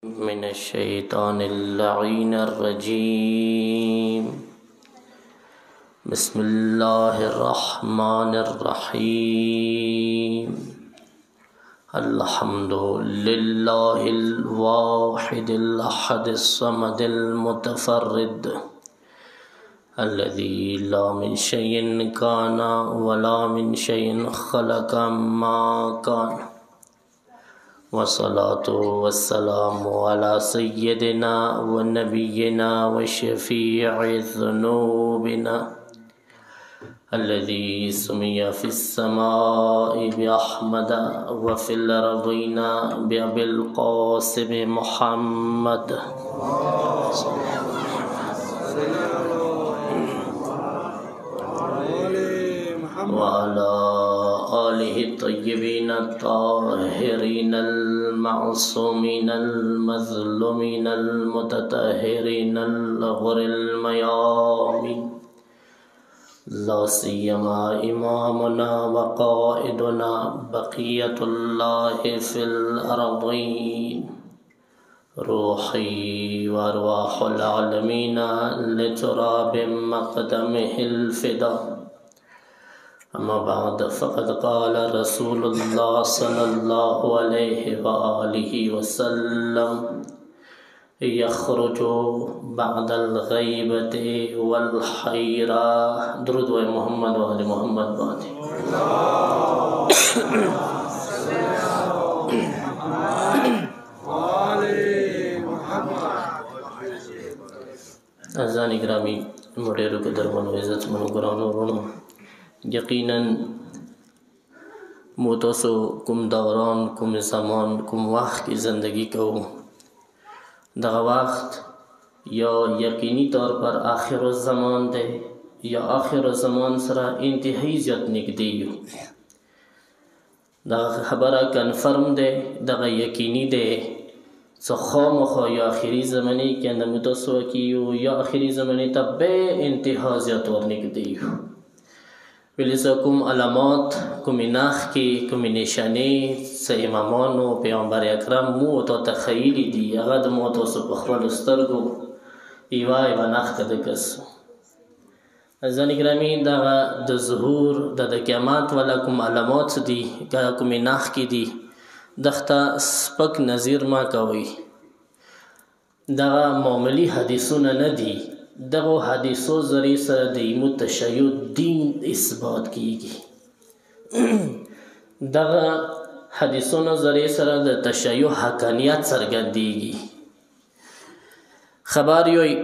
من الشيطان اللعين الرجيم. بسم الله الرحمن الرحيم. الحمد لله الواحد الأحد الصمد المتفرد الذي لا من شيء كان ولا من شيء خلق ما كان، والصلاة والسلام على سيدنا ونبينا وشفيع ذنوبنا الذي سمي في السماء بأحمد وفي الأرضين بأبي القاسم محمد وعلى آله الطيبين الطاهرين المعصومين المظلومين المتطهرين الغر الميامين، لا سيما إمامنا وقائدنا بقية الله في الأرضين، روحي وأرواح العالمين لتراب مقدمه الفداء. أما بعد، فقد قال رسول الله صلى الله عليه وآله وسلم: يخرج بعد الغيبة والحيرة. درود و محمد و آل محمد بعد. أعزائي گرامی، مډیرو کو دربانو عزت منو ګرانو ورونو، یقینا مو تاسو کوم دوران، کوم زمان، کوم وخت کې زندگی کوو، دغه وخت یا یقینی طور پر آخر الزمان دی یا آخر الزمان سره انتهایی زیات نږدې یو. دغه خبره کنفرم دی، دغه یقینی دی څه خامخا یا آخري زمانې کې اندامو تاسو کیو یا آخري زمانې ته به انتها زیات ورنږدې یو. ولیسا کوم علامات، کومې نښې، کومې نشانې څه امامانو پیغمبر اکرم مو ته تخیلي دي، هغه د مو تاسو په خپلو سترګو یوه نښته ذکر سو. عزیزانې ګرامی، دغه د ظهور د قیامت والا کوم علامات دي، کومې نښې دي، دغه سپک نظیر ما کوئ. دغه معمولی حدیثونه نه دي، دغه حدیثو ذریعه سره د ایمو تشیع دین اثبات کیږي. دغه حدیثونو ذریعه سره د تشیع حقانیت څرګندیږي. خبر یوي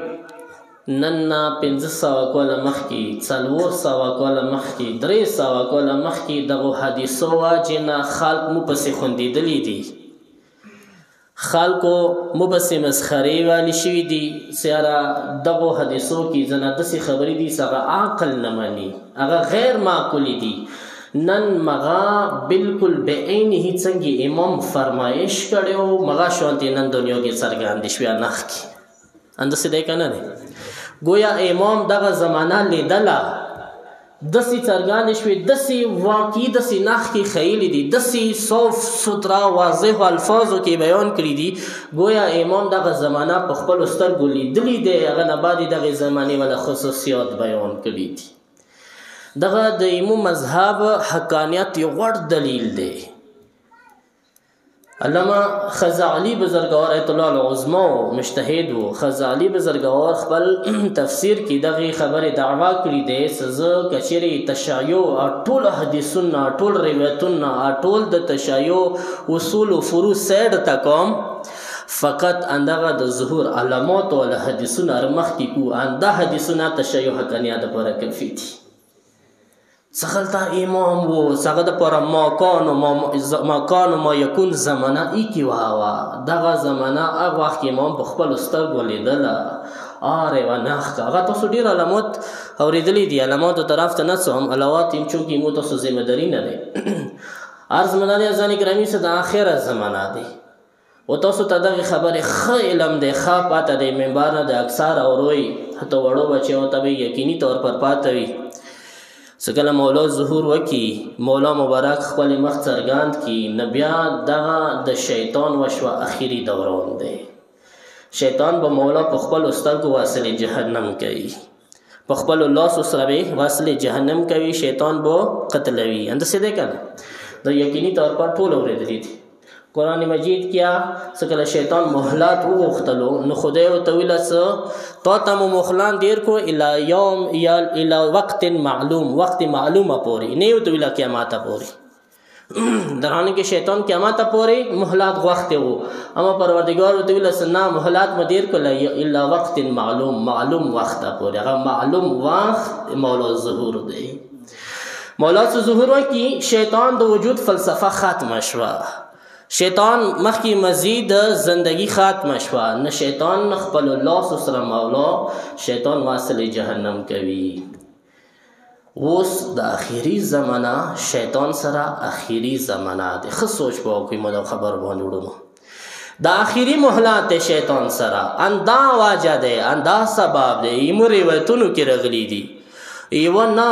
نن نه 500 کاله مخکې، 400 کاله مخکې، 300 کاله مخکې دغه حدیثو واجې نه خلق مو پسې خوندېدلی دي، خلکو مو پسې مسخرې والی شوي دي. سیاره دغو حدیثو کې ځنه داسې خبرې دي چې هغه عقل نه مني، هغه غیر معقولې دي. نن مغه بالکل بعینه څنګه امام فرمایش کړی و، مغه شانتې نن دنیا کې څرګندې شوې نښې. همداسې دی که نه دی؟ گویا امام دغه زمانه لیدله، داسې څرګندې شوې، داسې واقعي، داسې نښې ښیلې دي، داسې صاف سوتره واضحو الفاظو کې بیان کړي دي، گویا امام دغه زمانه په خپلو سترګو لیدلی دی. هغه نه بعد دغې زمانې والا خصوصیات بیان کړي دي. دغه د ایمو مذهب حقانیت یو غوړ دلیل دی. علامه خزعلي بزرګوار ایت الله العظما مجتهد و، خزعلي بزرګوار خپل تفسیر کې دغه خبرې دعوا کړې دی چې زه کچېرې تشیع ټول حدیثونه، ټول روایتونه، ټول د تشیع اصول و فروع سیډ ته کوم، فقط اندغه د ظهور علامات والا حدیثونه مخکې کو، انده حدیثونه تشیع حقانیت لپاره کافي دي. څخلته امام و، څخه دپاره ما کان و ما یکون زمانه ای کې وه. دغه زمانه هغه وخت کې امام په خپلو سترګو لیدله. یوه نښه هغه تاسو ډېر علامات اورېدلی دي، علاماتو طرف ته نه څم، علامات یم چونکې مو تاسو ذمه داري نه دی. عرض مې دا دی عزیزانې ګرامی چې د آخره زمانه دی و تاسو ته دغه خبرې ښه علم دی، ښه پاته دی، منبر نه د اکثر اوروئ، حتی وړو بچیو ته به یقیني طور پر پاته وي څه کله مولا ظهور وکي، مولا مبارک خپل مخ څرګند کي، نو بیا دغه د شیطان وشوه اخري دوران دی. شیطان به مولا په خپلو سترګو واصلې جهنم کوي، په خپلو لاسو سره به واصلې جهنم کوي، شیطان به قتلوي. همداسې دی که نه؟ د یقیني طور پر ټول اورېدلي دي. قرآن مجید کیا څه کله شیطان مهلت وغوښتلو نو خدای ورته ویله څه تا ته مو مهلان ډېر کړو الی یوم یا الی وقت معلوم، وقت معلومه پورې، نه یې ورته ویله قیامته پورې. در حالی که شیطان قیامته پورې مهلت غوښتی و، اما پروردګار ورته ویله څه نه مهلت مو ډېر کړو الی وقت معلوم، معلوم وخته پورې. هغه معلوم وخت مولا ظهور دی. مولا څه ظهور وکړي، شیطان د وجود فلسفه ختمه شوه، شیطان مخکې مزید زندگی ختمه شوه، نه شیطان خپل لاسو سره مولا شیطان واصل جهنم کوي. اوس د اخیری زمانه شیطان سره اخیری زمانه دی. ښه سوچ به وکړئ مو د خبر باندې وړو. د اخیری مهلت دی شیطان سره، اندا واجه دی، اندا سبب دی. ایمو روایتونو کې راغلی دي، ایوه نه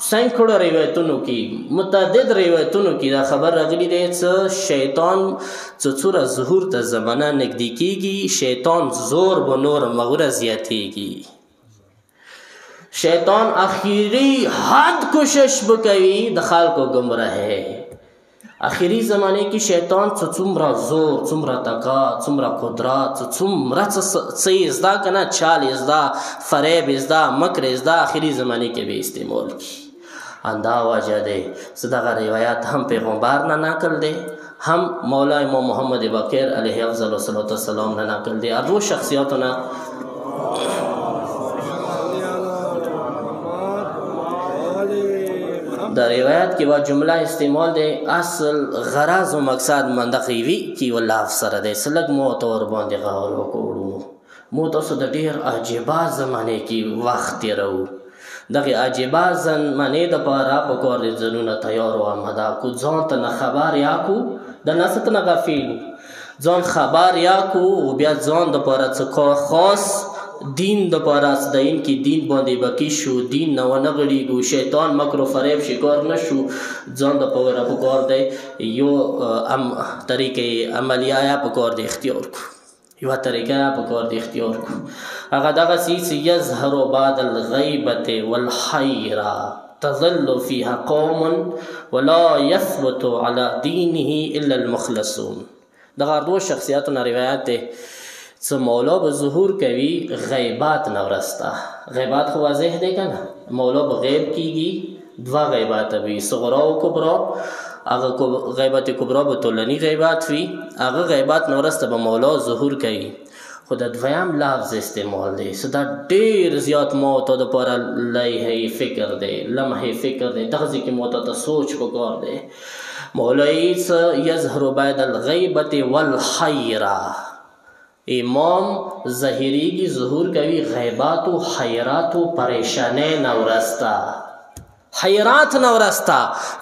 سینکړو روایتونو کې، متعدد روایتونو کې دا خبر راغلی دی چې شیطان څوره ظهور ته زمانه نږدې کېږي، شیطان زور به نور مغوره زیاتېږي. شیطان اخیری حد کوشش بکوي د خلکو ګمراهۍ. اخیری زمانه کې شیطان څومره زور، څومره طاقت، څومره قدرت، څومره څه زده که نه، چال زده، فریب زده، مکر زده، اخیری زمانه کې به استعمال کی. اندا وجه دی چې دغه روایت هم پیغمبر نه نقل دی، هم مولا امام محمد باقر علیه افضل الصلاة والسلام نه نقل دی. ارو شخصیاتو نه در روایت کې وا جمله استعمال دی، اصل غرض و مقصد منطقي وي کې والله سره دی. سلګ مو تور باندې غور وکړو، مو تاسو د ډیر عجیبه زمانه کې وخت تیرو. دغه عجیبه زمانه د پاره په کور دي ځنونه تیار و آماده کو، ځان ته نه خبر یا کو د نست نه غفیل، ځان خبر یا کو او بیا ځان د پاره څه خاص دین د پاره دین کې دین باندې بکی شو، دین نه ونه غړیږو، شیطان مکر و فریب شکار نشو، ځان د پاره په کار دی یو طریقې عملیه په کار دی اختیار کو، یو طریقه په کار دی اختیار کو. هغه دغه سیس یظهر بعد الغیبة والحیرة تظل فيها قوم ولا يثبت على دینه الا المخلصون. دغه دو شخصیاتونه روایت دی څه مولا به ظهور کوي غیبات نه ورسته. غیبات خو واضح دی که نه، مولا به غیب کیږي، دوه غیبات وي، صغرا و کبرا. هغه غیبت کبرا به طولنی غیبات وي، هغه غیبات نه ورسته به مولا ظهور کوي. خو د دویم لفظ استعمال دی، څه دا ډېر زیات مو ته دپاره لیحې فکر دی، لمحې فکر دی، دغسې کې مو ته سوچ پکار دی. مولوی څه یظهر بعد الغیبة والحیرة، امام ظاهریږي ظهور کوي غیبات و حیرات و پریشانۍ نه ورسته، حیرات نه ورسته،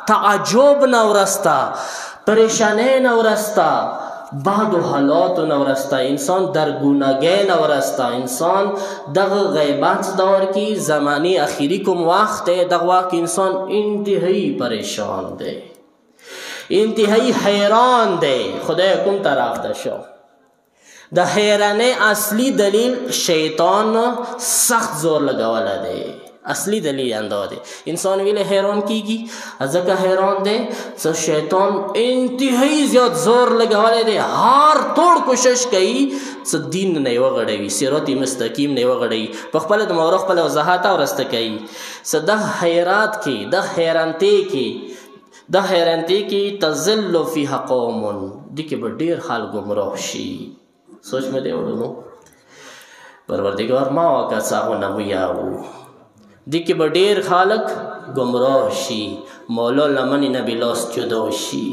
تعجب نه ورسته، پریشانۍ نه ورسته، بعد حالات نه ورسته، انسان در گوناگی نه ورسته. انسان دغه غیبت دور کی زمانی اخیری کوم وقت دی، دغه وقت انسان انتهایی پریشان دی، انتهایی حیران دی. خدای کوم طرف ته شو. د حیرانۍ اصلی دلیل شیطان سخت زور لګولی دی، اصلی دلیل اندا دی. انسان ویله حیران کیږي، ځکه حیران دی څه شیطان انتهایی زیات زور لګولی دی، هر طور کوشش کوي څه دین نه یې وغړوي، صراط مستقیم نه یې وغړوي، په خپله د مورخ خپله وضاحت ورسته کوي. څه د حیرات کې، د حیرانتۍ کې، د حیرانتۍ کې تظل فیها قوم، دې کې به ډېر خلک ګمراه شي. سوچ مې دی وړو، پروردګار ما کسانو ویاو دی که به ډېر خلک ګمراه شي، مولا لمنې نه بلاس جدا شي،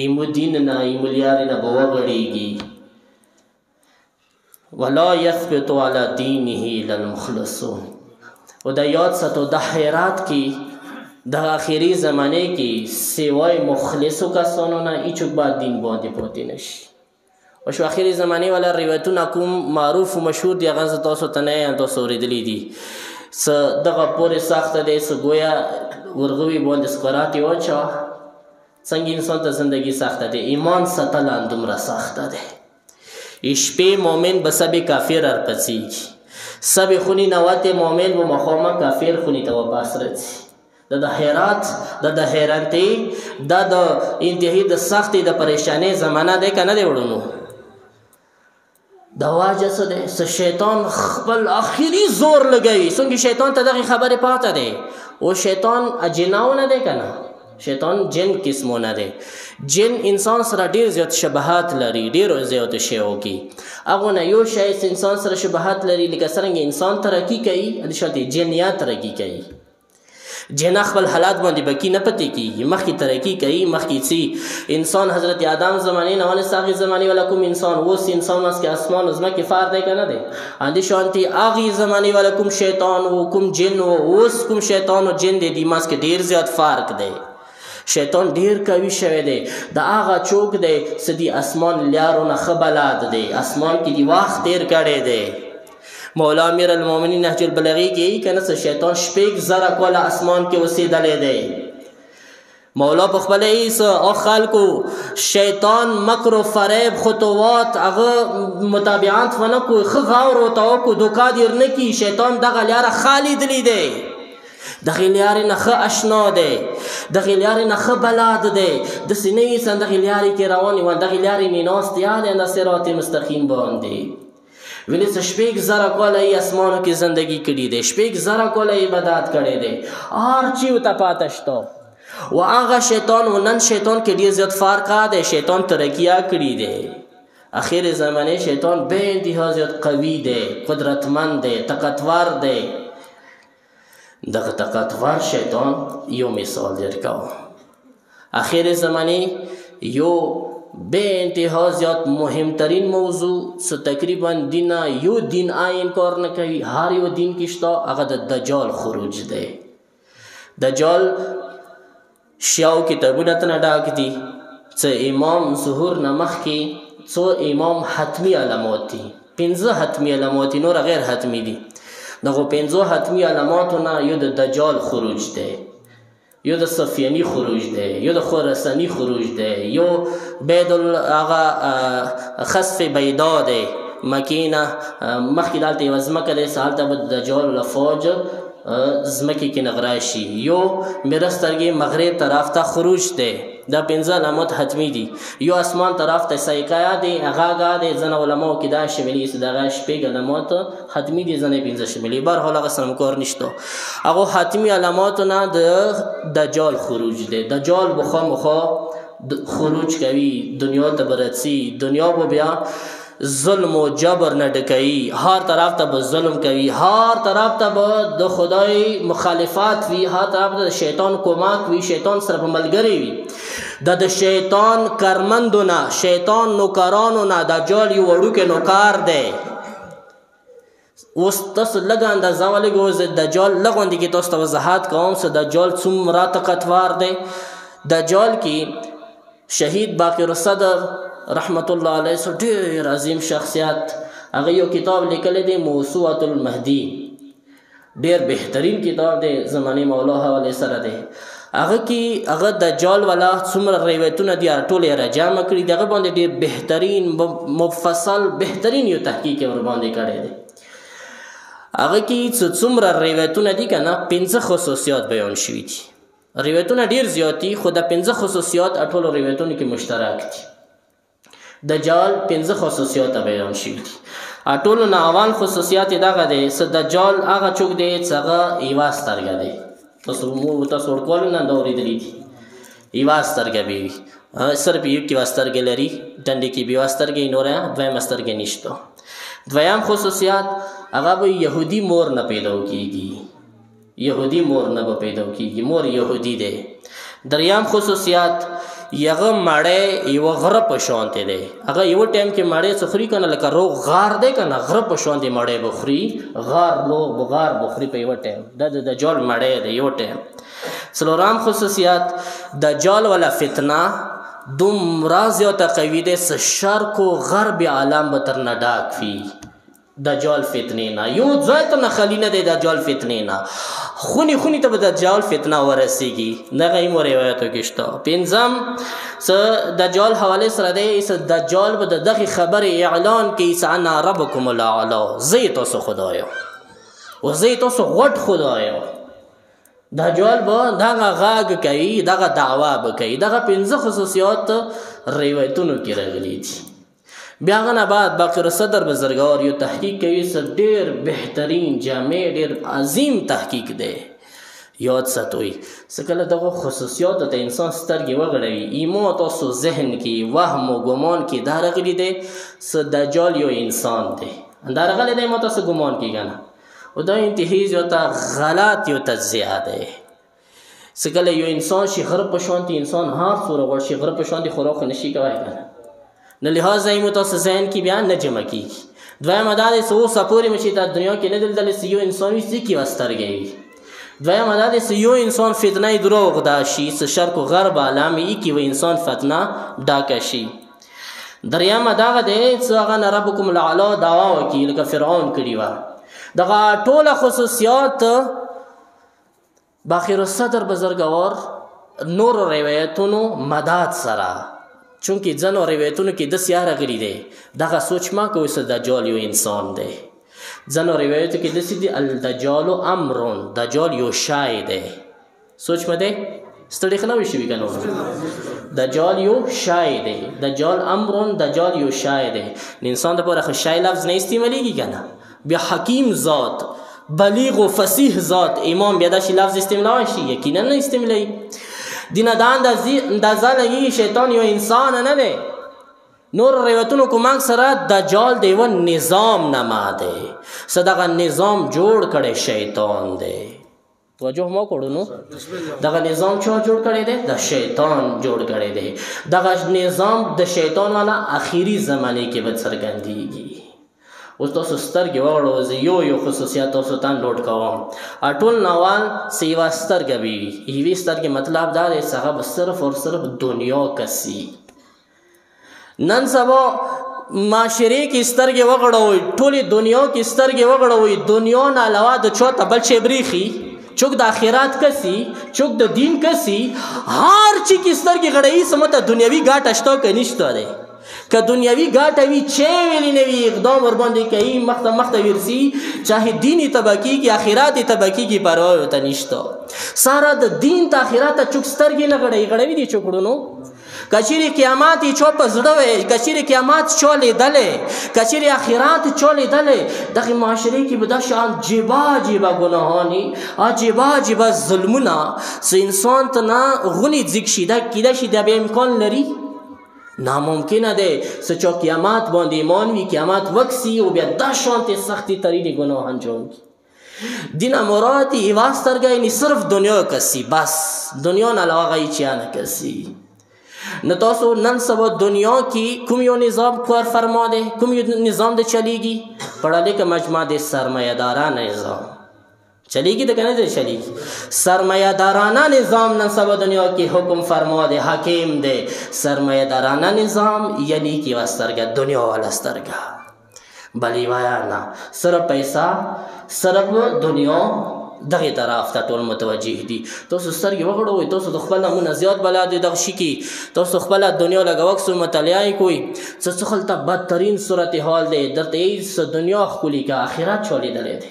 ایمو دین نه ایمو لیارې نه به وغړېږي. ولا یثبت علی دینه الا المخلصون. او دا یاد ساتو د حیرات کې د آخري زمانه کې سوای مخلصو کسانو نه هیڅوک باید دین باندې پاتې نشي. او شو آخري زمانه والا روایتونه کوم معروف و مشهور دي، هغه تاسو ته نه یم، تاسو اورېدلي دي. څه دغه پورې سخته دی، څه گویا ورغوي باندې سکرات یې واچوه. څنګه انسان ته زندگی سخته دی، ایمان ساتل دومره سخته دی. شپې مؤمن به سبې کافر ارپڅېږي، سبې خونې نوتې مؤمن به مخامخ کافر خونې ته واپس راځي. د حیرات د حیرانتۍ دا د انتهایی د سختۍ د پریشانۍ زمانه دی که نه دی وړونو؟ دا واجه څه دی؟ څه شیطان خپل آخري زور لګوي. څنګه شیطان ته دغې خبرې پاته دی. او شیطان جناونه دی که نه؟ شیطان جن قسمونه دی. جن انسان سره ډېر زیات شبهات لري، ډېرو زیاتو شیو کې. هغو نه یو شی انسان سره شبهات لري، لکه څرنګه انسان ترقي کوي د شانتې جنیات ترقي کوي. جنا خپل حالات باندې بکی نه پتې کېږي، مخکې ترقي کوي. مخکې چې انسان حضرت آدم زمانې نه ونې هغې زمانې والا کوم انسان، اوس انسان منځ کې اسمان و ځمکې فار دی که نه دی؟ همدې شانتې هغې زمانې والا کوم شیطان و، کوم جن و، اوس کوم شیطان و جن دی، دې منځ کې ډېر زیات فرق دی. شیطان ډیر قوي شوی دی. د هغه چوک دی څه دي اسمان لیارو نه ښه بلد دی، اسمان کې دي وخت تیر کړی دی. مولا امیر المؤمنین نهج البلاغه کې که نه څه شیطان 6,000 کاله اسمان کې اوسېدلی دی. مولا په خپله او خلکو شیطان مکر و فریب خطوات هغه متابعات ونه کو، ښه غور ورته وکړو، دوکا دیر نه کي. شیطان دغه لیاره ښه لیدلی دی، دغې لیارې نه ښه اشنا دی، دغې لیارې نه ښه بلد دی. داسې نه وي چې دغې لیارې کې روان وي، دغې لیارې نه ناست دی د صراط مستقیم باندې. ویلې څه 6,000 کاله یې اسمانو کې زندگی کړې دی، 6,000 کاله یې عبادت کړی دی، هر چی ورته پاته شته. و هغه شیطان و نن شیطان کې ډېر زیات فرق دی. شیطان ترقیه کړي دی. اخر زمانې شیطان بې انتها زیات قوي دی، قدرتمند دی، طاقتور دی. دغه طاقتور شیطان یو مثال درکوم. اخر زمانې یو بے انتها زیات مهمترین موضوع څه تقریبا دین یو دین انکار نه کوي، هر یو دین کې شته، هغه د دجال خروج دی. دجال شیاو کتابونه ته نه ډک دي. څه امام ظهور نه مخکې څو امام حتمي علامات دي، 5 حتمي علامات دي، نور غیر حتمي دي. دغه 5 حتمي علاماتو نه یو د دجال خروج دی، یو د صفیانی خروج دی، یو د خراسانی خروج دی، یو بید هغه خسف بیدا دی. مکې نه مخکې دلته یوه ځمکه دی، هلته به د دجال لفوج ځمکې کې نغرا شي. یو میره سترګې مغرب طرف ته خروج دی. دا 5 علامات حتمي دي. یو اسمان طرف ته سایقه دی، هغه دی. ځینې علماو کې دا شملي چې دغه 6 علامات حتمي دي، ځینې 5 شملي. بهرحال هغه سره کار نشته. هغو حتمي علاماتو نه د دجال خروج دی. دجال به خامخا خروج کوي، دنیا ته به رسي. دنیا به بیا ظلم و جبر نه ډکوي، هر طرف ته به ظلم کوي، هر طرف ته به د خدای مخالفت وي، هر طرف ته د شیطان کمک وي، شیطان سره به ملګری وي. د شیطان کارمندو نه، شیطان نوکرانو نه دجال یو وړوکی نوکر دی. اوس تاسو لږه اندازه ولګوئ، دجال لږ غوندې کې تاسو ته وضاحت کوم چې دجال څومره طاقتور دی. دجال کې شهید باقر الصدر رحمت الله علیه سو ډېر عظیم شخصیت، هغه یو کتاب لیکلی دی موسوعة المهدی، ډېر بهترین کتاب دی، زمانې مولا حوالې سره دی. هغه کې هغه دجال والا څومره روایتونه دي ټول یې راجمع کړي دي. هغه باندې ډېر بهترین مفصل بهترین یو تحقیق یې ورباندې کړی دی. هغه کې څومره روایتونه دي که نه 5 خصوصیات بیان شوي دي. روایتونه ډېر زیات دي، خو د 5 خصوصیات ټولو روایتونو کې مشترک دي. دجال 5 خصوصیات بیان شوي دي. ټولو نه اول خصوصیات یې دغه دی چې دجال هغه څوک دی چې هغه یوه سترګه دی. تاسو وړوکوالو نه دا اورېدلي دي، یوه سترګه به وي، صرف یوه سترګې لري، ډنډې کې به یوه سترګې، نوره دویمه سترګې نشته. دویم خصوصیات هغه به یهودي مور نه پیدا کېږي، یهودي مور نه به پیدا کېږي، مور یهودي دی. دریم خصوصیات یغه مړی یوه غره په شانتې دی. هغه یوه ټایم کې مړی څه خوري که نه، لکه روغ غار دی که نه، غره په شانتې مړی به خوري، غار به خوري په یوه ټایم. دا د دجال مړی دی یوه ټایم. څلورم خصوصیات دجال والا فتنه دومره زیاته قوي دی چې شرق و غرب عالم به ترنه ډاک وي. دجال فتنې نه، یو ځای ته نه خالي نه دی دجال فتنې نه، خونې ته به دجال فتنه ورسیږي. دغه یې مو روایتو کې شته. پنځم څه دجال حوالې سره دی، څه دجال به د دغې خبرې اعلان کوي څه انا ربکم الاعلی، زه یې تاسو خدای یم او زه یې تاسو غټ خدای یم. دجال به دغه غږ کوي، دغه دعوا به کوي. دغه 5 خصوصیات روایتونو کې راغلي دي. بیا هغه نه بعد باقر صدر بزرګوار یو تحقیق کوي، څه ډېر بهترین جامع ډېر عظیم تحقیق دی. یاد ساتوي څه کله دغه خصوصیاتو ته انسان سترګې وغړوي، ایمو تاسو ذهن کې وهم و ګمان کې دا راغلي دی څه دجال یو انسان دی، دا راغلی دی ما تاسو ګمان کې کنه. او دا انتهایی یو ته غلط یو تجزیه دی. څه کله یو انسان شي غره په شانتي انسان هر څومره غوړ شي غره په شانتي خوراک نشي کولی کنه، نو لحاظه یې مو تاسو ذهن کې بیا نه جمع کېږي. دویمه دا دی څه اوسه پورې مو چې دا دنیا کې نه دلدلې څه یو انسان وي څه کې به سترګې وي. دویمه دا دی څه یو انسان فتنه یې دروغ دا شي، څه شرق و غرب عالم یې کې و انسان فتنه ډاکه شي. دریمه دغه دی څه هغه نه ربکم الاعلی دعوا وکړي لکه فرعون کړي وه. دغه ټوله خصوصیات باخر الصدر بزرګوار نور روایتونو مداد سره، چونکه ځینو روایتونو کې داسې راغلي دی دغه سوچ ما کوي څه دجال یو انسان دی. ځینو روایتو کې داسې دي الدجال امرون، دجال یو شی دی. سوچ مه دی ستړي خو نه وي شوي که نو، دجال یو شی دی، دجال امرون دجال یو شی دی. انسان دپاره خو شی لفظ نه استعمالیږي که نه، بیا حکیم ذات بلیغ و فصیح ذات امام بیا داسې لفظ استعمالولی شي؟ یقینا نه استعمالوي. دینه دا اندازه لګېږي شیطان یو انسان نه دی. نور روایتونو کومک سره دجال د یوه نظام نما دی، څه دغه نظام جوړ کړی شیطان دی. توجه ما کړو نو دغه نظام چا جوړ کړی دی؟ د شیطان جوړ کړی دی. دغه نظام د شیطان والا اخري زمانې کې به څرګندېږي. اوس تاسو سترګې وغړوئ، زه یو خصوصیات تاسو ته لوډ کوم. ټول نوال څه یوه سترګه به وي، یوې سترګې مطلب دا دی چې هغه به صرف اور صرف دنیا کسي. نن سبا معاشرې کې سترګې وغړوئ، ټولې دنیا کې سترګې وغړوئ، دنیا نه علاوه د چا ته بل شی بریښي، چوک د آخرات کسي، چوک د دین کسي، هر چی کې سترګې غړوي څه مته دنیوي ګاټه شته که نشته دی. که دنیوي ګاټه وي چې ویلې نه وي اقدام ورباندې کوي، مخته ورځي، چاهې دین یې تباه کېږي آخرات یې تباه کېږي، پروا ورته نشته. ساره د دین ته آخرات ته چوک سترګې نه غړوي، غړوي دي چوکړونو. که چیرې قیامت یې چا په زړه وی، که چیرې قیامت چا لیدلی، که چیرې آخرت چا لیدلی، دغې معاشرې کې به داسې عجیبه ګناهانې، عجیبه ظلمونه څه انسان ته نه غونې ځیږ شي. دا کیدای شي دا بیا امکان لري؟ ناممکنه دی. څه چا قیامت باندې ایمان وي، قیامت وکسي او بیا دا شانتې سختې ترینې ګناه انجام کړي. دینه مراد یوه سترګه یعنې صرف دنیا کسي، بس دنیا نه علاوه هغه هېڅ نه کسي. نو تاسو نن سبا دنیا کې کوم یو نظام کار فرما دی، کوم یو نظام دی چلیږي؟ پڑھا لیکه مجمع دی سرمایه دارانه نظام چلیږي د کنه دی چلیږي. سرمایه دارانه نظام نن سبا دنیا کې حکم فرما دی، حکیم دی. سرمایه دارانه نظام یعنی کې وسترګه دنیا والا سترګه بلی وایا نه، صرف پیسہ صرف دنیا دغه طرف ته ټول متوجه دي. تاسو سترګې وغړوئ، تاسو د خپل نمونه زیات بلد دي دغه شي کې، تاسو خپله دنیا لږه وکس مطالعه یې کوئ، څه خلته بدترین صورتحال دی درته هېڅ دنیا ښکلي که آخرت چا لیدلی دی.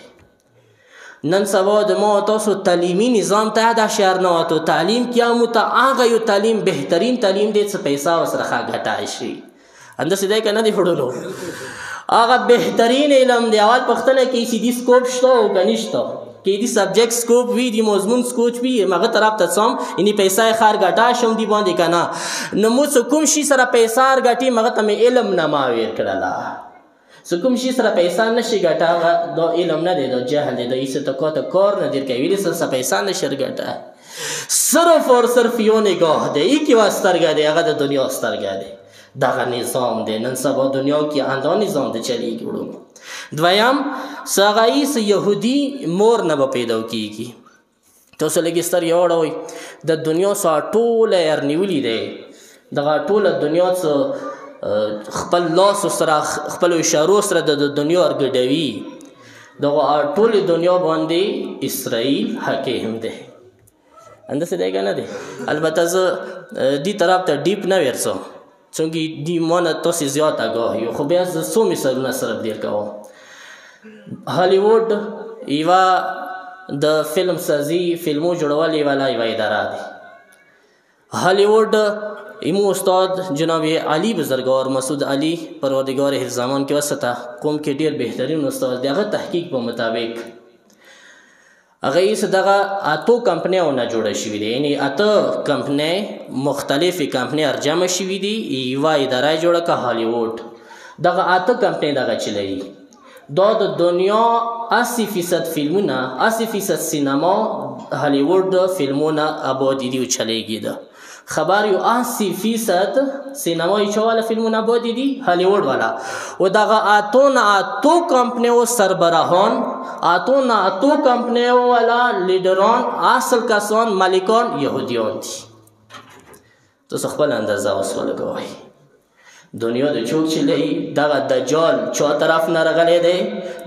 نن سبا د ما تاسو تعلیمي نظام ته دا شعر نه وتو، تعلیم کې مو ته هغه یو تعلیم بهترین تعلیم دی څه پیسه ورسره ښه ګټه شي. همداسې دی که نه دی وړلو؟ هغه بهترین علم دی. اول پوښتنه کوي چې دې سکوپ شته او که نشته، که دی سبجیکٹ سکوپ وی، دی مضمون سکوپ وی، مغه طرف ته څوم یعنی پیسې خار ګټا شم دی باندې کنه. نو مو کوم شي سره پیسې ګټي مغه ته علم نه ماویر کړلا. کوم شي سره پیسې نشي ګټا دا علم نه دی، دا جهل دی، دا ایسه ته کار نه دی کوي، سره پیسې نشي ګټا. صرف اور صرف یو نگاه دی کی واسترګه دی، هغه د دنیا سترګه دی. دغه نظام دی نن سبا دنیا کې اندا نظام دی چلیږي. وړو دویم ساغایی س یهودی مور نه به پیدا کیږي. تاسو لږ سترګې وړوئ، د دنیا څخه ټوله یار نیولي دی، دغه ټوله دنیا څه خپل لاس سره خپل اشارو سره د دنیا ارګډوي دغه ټولې دنیا باندې اسرائیل حاکم دی انداسې دی که نه دی البته زه دې طرف ته ډیپ نه ورځم چونکې دې ما نه تاسې زیات آګاه یو خو بیا زه څو مثالونه صرف ډېر کوم هالیووډ یوه د فلم سازي فلمو جوړول یوه اداره دی هالیووډ ایمو استاد جناب علی بزرگوار مسعود علی پروردگار حفظ زمان کې وسطه قوم کې ډیر بهترین استاد دی هغه تحقیق په مطابق هغه یې دغه اتو کمپنیونه جوړه شوي دي یعنی اته کمپنۍ مختلفې کمپنۍ ارجمع شوي دي یوه اداره یې جوړه کړه هالیووډ دغه اته کمپنۍ دغه چلوي دا د دنیا 80% فلمونه 80% سینما هالیووډ فلمونه آبادي دي او چلیږي ده خبر یو 80% سینمایی چواله فیلمونه آبادی دی هالیووډ والا و دغه اتو کمپنیو سربراهان اتو کمپنیو والا لیډران اصل کسان مالکان یهودیان دي تاسو خپل اندازه اوس ولګوئ دنیا د چوک چلی دغه دجال چا طرف نه راغلی دی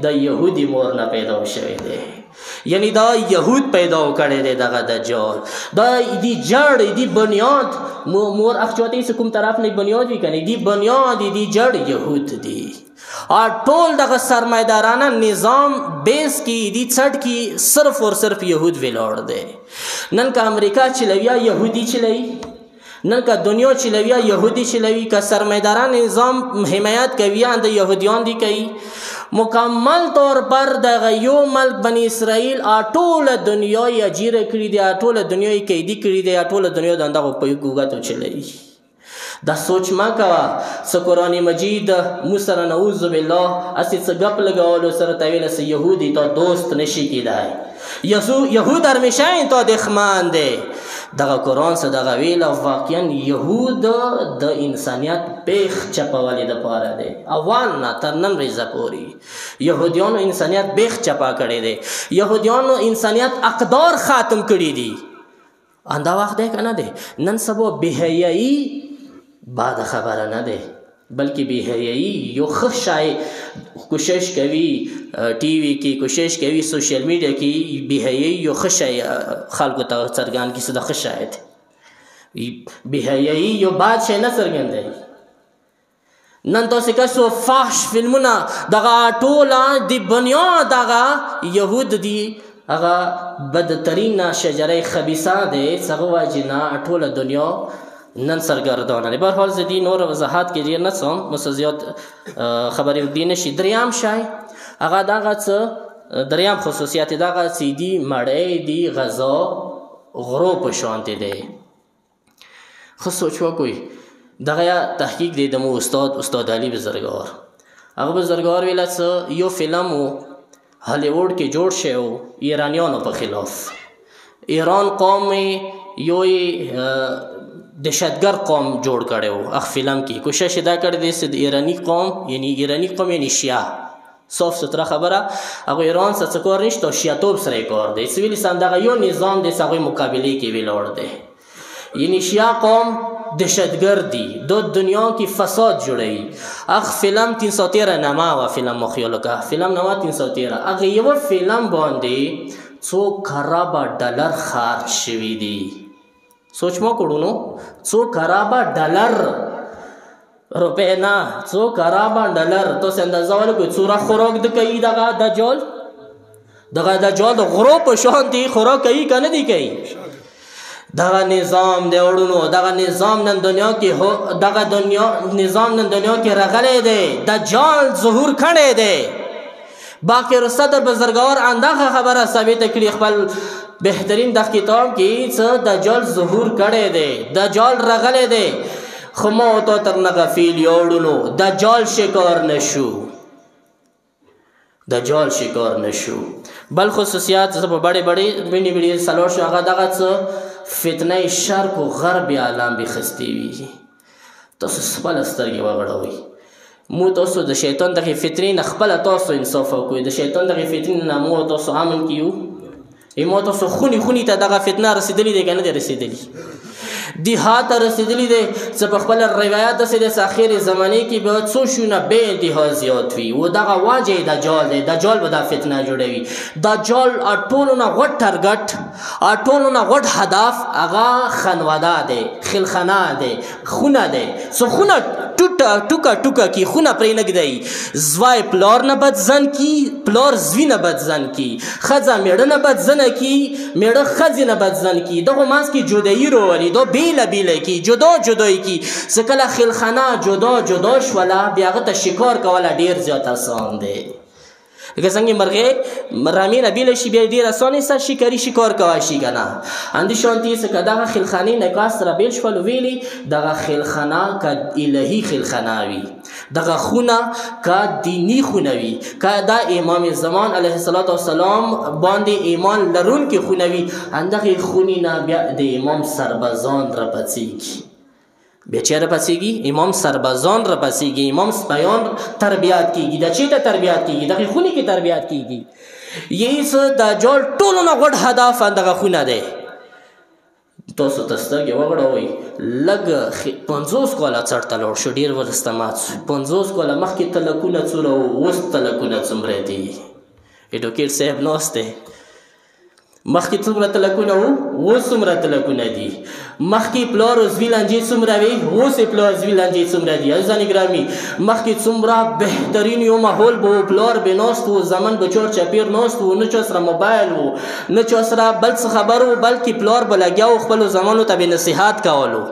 د یهودي مور نه پیدا شوی دی یعنی دا یهود پیدا کړی دی دغه دجال دا دی جړ دی بنیاد مور اخچواتی سے کوم طرف نه بنیاد وی کنه دی بنیاد دی جړ یهود دی ټول دغه سرمایدارانه نظام بیس کی دی څټ کی صرف اور صرف یهود ویلوړ دی نن کا امریکا چلویا یهودی چلوي نن کا دنیا چلویا یهودی چلوي کا سرمایداران نظام حمایت کوي اند یهودیان دی کوي مکمل طور پر دغه یو ملک بنی اسرائیل ټوله دنیا یې اجیره کړي دي ټوله دنیا یې قیدي کړي دي ټوله دنیا د دغه په ګوګاتو چلوي دا سوچ ما کوه څه قرآن مجید مو سره نعوذ بالله اسې څه ګپ لګولو سره ته ویله څه یهودي تا دوست نشي کیدای یهود همیشه تا دښمن دی دغه قرآن څه دغه ویله واقعا یهود د انسانیت بیخ چپولې دپاره دی اول نه تر نن ورځې پورې یهودیانو انسانیت بیخ چپا کړی دی یهودیانو انسانیت اقدار ختم کړي دي اندا وخت دی که نه دی نن سبا بېحیایي بعد خبره نه دی بلکې بېحیایي یو ښه شی کوشش کوي ټي وي کې کوشش کوي سوشل میډیا کې بېحیایي یو ښه شی خلکو ته څرګند کړي څه د ښه شی دی بېحیایي یو بد شی نه څرګندوي نن تاسې کسو فحش فلمونه دغه ټوله د بنیاد دغه یهود دي هغه بدترین شجره خبیثه دی څه وجې نه ټوله دنیا نن سرګردانه دی بهرحال زه دې نور وضاحت کې ډېر نه څم مو څه زیات خبرې اوږدې نه شي دریم شی هغه دغه څه دریم خصوصیت یې دغه چې دي مړی دي غذا غرو په شانتې دی ښه سوچ وکړئ دغه تحقیق دی د مو استاد علي بزرګوار هغه بزرګوار ویله څه یو فلم و هالیووډ کې جوړ شوی و ایرانیانو په خلاف ایران قوم یو دهشتګر قوم جوړ کړی و هغه فلم کې کوشش یې دا کړی دی چې د ایراني قوم یعنی شیعه صاف ستره خبره هغه ایران سره څه کار نشته او شیعتوب سره یې کار دی څه ویلي سم دغه یو نظام دی چې هغوی مقابلې کې ویلوړ دی یعنی شیعه قوم دهشتګر دي د دنیا کې فساد جوړوي هغه فلم 313 نامه وه فلم مو خیال وکړه فلم نامه 313 هغه یوه فلم باندې څو خرابه ډالر خرج شوي دي سوچ مو کړو نو څو خرابه ډالر روپۍ نه څو خرابه ډالر تاسې اندازه ولګئ څومره خوراک د کوي دغه دجال د غرو په شان دی خوراک کوي که نه دی کوي دغه نظام دی وړونو دغه نظام نن دنیا کې راغلی دی دجال ظهور کړی دی باقر صدر بزرګوار اندغه خبره ثابته کړي خپل بهترین د کتاب کې څه دجال ظهور کړی دی دجال راغلی دی خو ما ورته تر نه غفیل یو وړونو دجال شکار نشو بل خصوصیات زه په بړې سلور شو هغه دغه څه فتنه شرق و غرب عالم بخستی وي تاسو خپل سترګې وغړوئ مو تاسو د شیطان دغه فتنې نه خپله تاسو انصاف وکړئ د شیطان دغه فتنې نه مو تاسو امن کیو مو تاسو خونی ته دغه فتنه رسېدلې دی که نه دی رسېدلې دیها ته رسیدلی دی چې په خپل روایت داسې دی چې اخر زمانې کې به څو شیونه بې انتها زیات وي و دغه واجه یې دجال دی. دجال به دا فتنه جوړوي. دجال ټولو نه غټ ټارګټ ټولو نه غټ هدف هغه خنوده دی، خلخانه دی، خونه دی. څو خونه ټوکه ټوکه کی خونه پرې نږدی. زوی پلار نه بد زن کی، پلار زوی نه بد زن کی، ښځه میړه نه بد زنه کی، میړه ښځې نه بد زن کی. دغو منځ کې جدایي راولي، دا بیله بیله کی، جدا جدایي کی. څه کله خلخانه جدا جدا شوله بیا هغه ته شکار کوله ډېر زیات اسان دی. لکه څنګه مرغۍ رمې نه بیله شي بیا ډېر اسانې سره شکاري شکار کولی شي که نه. همدې شانتې څه که دغه خلخانې نکاح سره بیل شولو ویلې دغه خلخانه که الهي خلخانه وي، دغه خونه که دینی خونه وي، که دا امام زمان علیه السلام باندې ایمان لرونکې خونه وي، همدغې خونې نه بیا د امام سربازان راپڅېږي. بیا چیرې پڅېږي؟ امام سربازان راپڅېږي، امام سپیان تربیات کېږي. دا چېرته تربیات کېږي؟ دغې خونې کې تربیات کېږي. یې څه دجال ټولو نه غټ هدف همدغه خونه دی. تاسو ته سترګې وغړوئ لږ 50 کاله څټ ته لاړ شو، ډېر وروسته مات شو. 50 کاله مخکې تلکونه څومره وو، اوس تلکونه څومره دي؟ ایډوکیټ صاحب ناست دی. مخکې څومره تلکونه وو، اوس څومره تلکونه دي. مخکې پلار او زوی لانجې څومره وي، اوس یې پلار زوی لانجې څومره دي. عزیزان ګرامی، مخکې څومره بهترین یو ماحول به و، پلار به ناست و، زمن به چار چاپیر ناست و، نه چا سره موبایل و، نه چا سره بل څه خبر و، بلکې پلار به لګیا و خپلو زامنو ته به نصیحت کولو،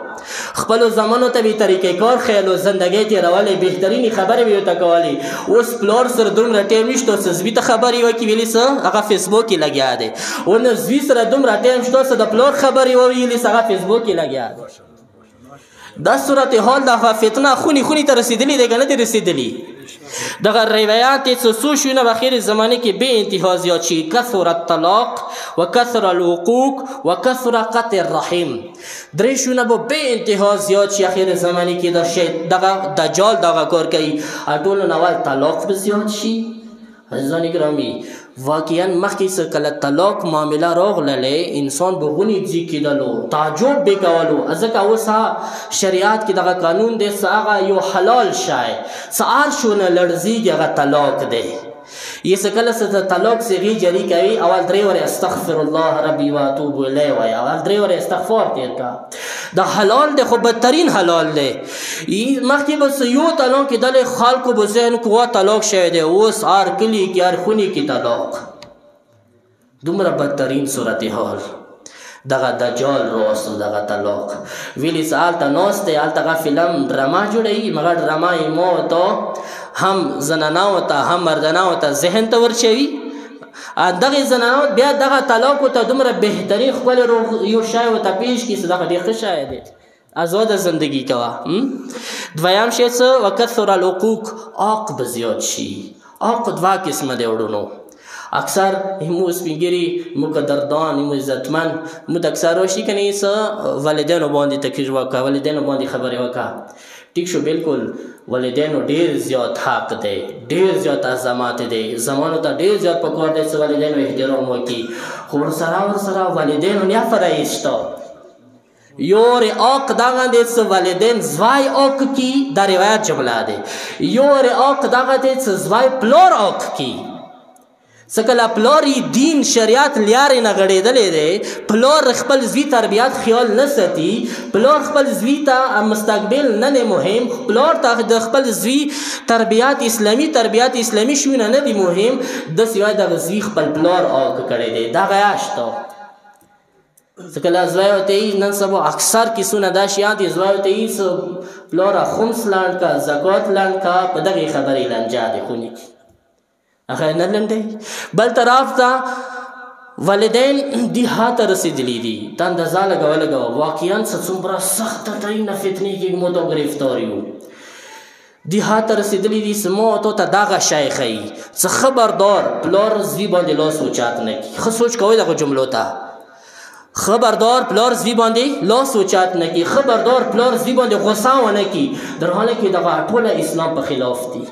خپلو زامنو ته به طریقې کار ښیلو، زندګۍ تېرولې، بهترینې خبرې به یې ورته کولې. اوس پلار سره دومره ټایم نشته چې زوی ته خبرې وکړي، ویلې څه هغه فیسبوک کې لګیا دی. او نه زوی سره دومره ټایم شته چې د پلار خبرې وویلې هغه فیسبوک کې لګیا دی. دا صورتحال دغه فتنه خونې خونې ته رسېدلي دی که نه دی رسېدلي؟ دغه روایات یې څه شیونه به اخر زمانه کې بې انتها زیات شي. کثر الطلاق و کثر العقوق و کثر قطع الرحم. درې شیونه به بې انتها زیات شي اخر زمانه کې. دغه دجال دغه کار کوي. ټولو نه اول طلاق به زیات شي. عزیزان ګرامی، واقعا مخکې څه کله طلاق معامله راغللی انسان به غونې ځي کېدلو، تعجب به کولو. ځکه اوس شریعت کې دغه قانون دی څه هغه یو حلال شی څه هر شو نه لړزېږي هغه طلاق دی. یې څه کله څه طلاق صیغې جاري کوي اول 3 ورې استغفر الله ربي واتوب الیه وایه، اول 3 ورې استغفار تېر کا. دا حلال دی خو بدترین حلال دی. مخکې به یو طلاق کېدلی خلکو به ذهن کې وا طلاق شوی دی، اوس هر کلي کې هر خونې کې طلاق. دومره بدترین صورتحال دغه دجال راوستو دغه طلاق. ویلې څه هلته ناست دی، هلته هغه فلم ډرامه جوړوي، مګر ډرامه یې ما ته هم زناناو ته هم مرداناو ته ذهن ته ورچوي. دغې زناناو بیا دغه طلاقو ته دومره بهترین ښکلی یو شی ورته پیش کړي چې دغه ډېر ښه شی دی، آزاده زندگی کوه. دویم شی څه؟ وکثر العقوق، عاق به زیات شي. عاق 2 قسمه دی وړونو. اکثر مو سپینګري مو قدردان مو عزتمن مو د اکثر راشي کنه څه والدینو باندې تکیه وکړه، والدینو باندې خبرې وکړه. ټیک شو، بالکل والدینو ډېر زیات حق دی، ډېر زیات عظمت دی، زمانو ته ډېر زیات پکار دی چې والدینو احترام وکړي. خو ورسره والدینو نه فرایض شته. یو عاق دغه دی چې والدین زوی عاق کی، دا روایت جمله دی. یو عاق دغه دی چې زوی پلار عاق کی. څه کله پلار یې دین شریعت لیارې نه غړېدلی دی، پلار خپل زوی تربیت خیال نه ساتي، پلار خپل زوی ته مستقبل نه دی مهم، پلار ته د خپل زوی تربیت اسلامي شونه نه دی مهم، داسې وایي دغه زوی خپل پلار عاق کړی دی. دغه شته. څه کله زوی ورته یي نن سبا اکثر کیسونه دا شیان دي، زوی ورته یي پلاره خمس لنډ کا، زکات لنډ کا، په دغې خبرې لنجا دی خونې کې اخر نه لنډی. بل طرف ته والدین دیها ته رسېدلی دي. ته اندازه لګوه واقعا څومره سخته ترینه فتنې کې مو ته ګرفتار یو. دیها ته رسېدلی دي چې مو ته دغه شی ښیي چې خبردار پلار زوی باندې لاس اوچت نه کړي. ښه سوچ کوئ دغه جملو ته. خبردار پلار زوی باندې لاس اوچت نه کړي، خبردار پلار زوی باندې غصه ونه کړي، در حاله کې دغه ټوله اسلام په خلاف دي.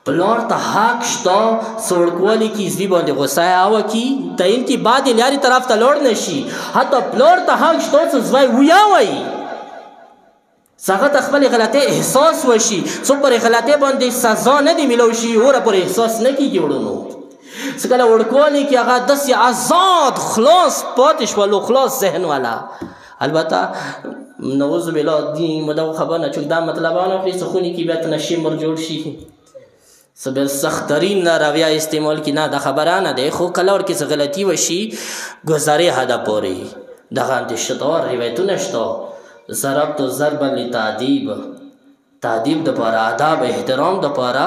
پلار ته حق شته سوړکوالي کې زوی باندې غصه هوا کی تعین کی بعد لارې طرف ته لوړ نشي حتی پلار ته حق شته چې زوی ویا وایي څنګه ته خپل غلطي احساس وشي څو پر غلطي باندې سزا نه دی ملو شي اوره پر احساس نه کیږي وړونو څکله وړکوالي کې هغه داسې آزاد خلاص پاتې شولو خلاص ذهن والا البته نعوذ بالله دې مدو خبر نه چوک دا مطلبانه خو سخونی کې بیا تنشي مر جوړ شي سبل سخترین رویه استعمال کی نه دا خبرانه ده خو کلور کې غلطي وشي گزارې هدا پوري دغه انتشار روایتونه شته ضربت ضربا لتعذيب تعذيب د پاره آداب احترام د پاره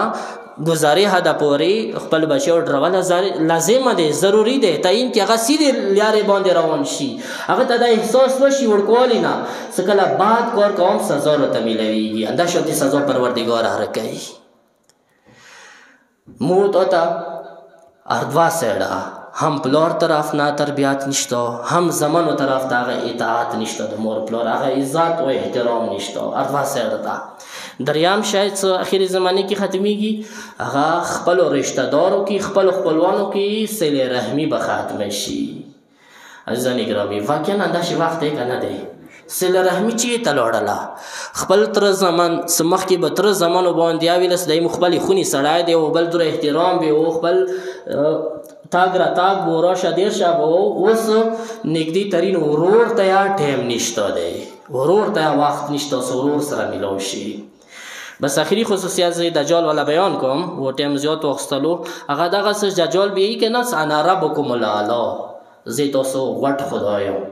گزارې هدا پوري خپل بچو ډرول لازم ده ضروری ده تعین کې هغه سیده لارې باندې روان شي هغه ته د احساس وشي ورکوالی نه سکله بعد کار کوم سزا ورته ملويږي انده شته سزا پروردگار هر کوي موت ہوتا اردوا سیڑا هم پلار طرف نه تربیات نشته هم زمان و طرف دا اطاعت نشته د مور پلار هغه عزت و احترام نشته اردوا سیڑا دا دریام شاید اخیری زمانه کې ختمیږي هغه خپل رشتہ دارو کې خپل خپلوانو کې صله رحمی به ختم شي عزیزان گرامی واقعا انداش وخت یې کنه دی صله رحمی چې تلوړله خپل تر زمان سمخ کې به تر زمان باندې اویلس د مخبل خونی سړای دی او بل در احترام به او خپل تاګ را تاګ بورا شدیر شابه اوس نګدي ترين ورور ته یا ټیم نشته دی ورور ته وخت نشته ورور سره ملو شي بس اخیری خصوصیات زي دجال ولا بیان کوم و ټیم زیات وختلو هغه دغه څه دجال به یې کنه انا ربکم الاعلى زه تاسو غټ خدایم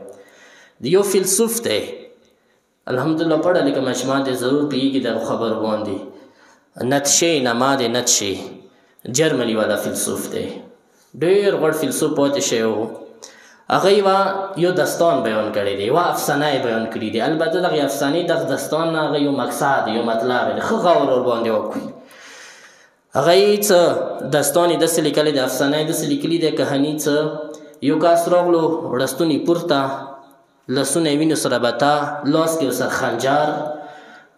دیو فلسف ته الحمدلله پڑھا لیکن مشمان دے ضرور پیگی در خبر باندی نتشه نماد نتشه جرمنی والا فلسف ته ډیر غټ فلسف پاتې شو هغه یو داستان بیان کړی دی یو افسانه بیان کړی دی البته دغه افسانه د داستان هغه یو مقصد یو مطلب دی خو غور ور باندې وکړي هغه څه داستان د څه لیکل دی افسانه د څه لیکل دی کہانی څه یو کاس راغلو ورستونی پورته لسونه وینو سره بتا لاس کې سر خنجر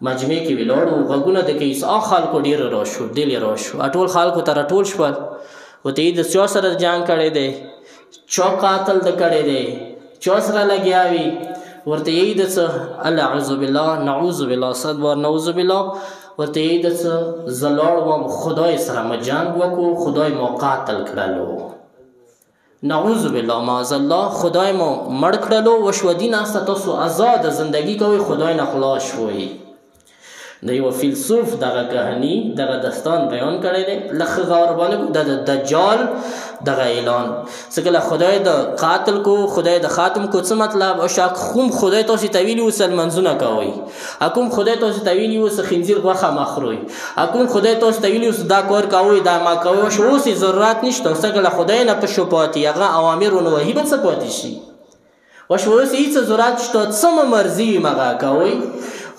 مجمع کې ویلوړو غوګونه د کیس خلکو ډیر راشو ډیر راشو ټول خلکو تر ټول شول وته د چا سره جنگ کړي دي چا قاتل د کړي دي چا سره لګیاوي ورته یې د الله اعوذ بالله نعوذ بالله صد بار نعوذ بالله ورته یې د زلال و خدای سره مجنګ وکړو خدای مو قاتل کړلو نعوذ بالله معاذ الله خدای مو مړ کړلو وشو دین است تاسو آزاد زندگی کوي خدای نه خلاص شوي د یو فیلسوف دغه کہانی دغه داستان بیان کړی دی لخ غور باندې د دجال دغه اعلان څنګه خدای د قاتل کو خدای د خاتم کو څه مطلب او شاک خوم خدای تاسو تویلی وسل منځونه کوي حکم خدای تاسو تویلی وس خنزیر غوخه مخروي حکم خدای تاسو تویلی وس دا کار کوي دا ما کوي شو سي ضرورت نشته څنګه خدای نه پښو پاتې هغه اوامر او نواهی به څه پاتې شي وشو سي هیڅ ضرورت شته څه مرزي مغه کوي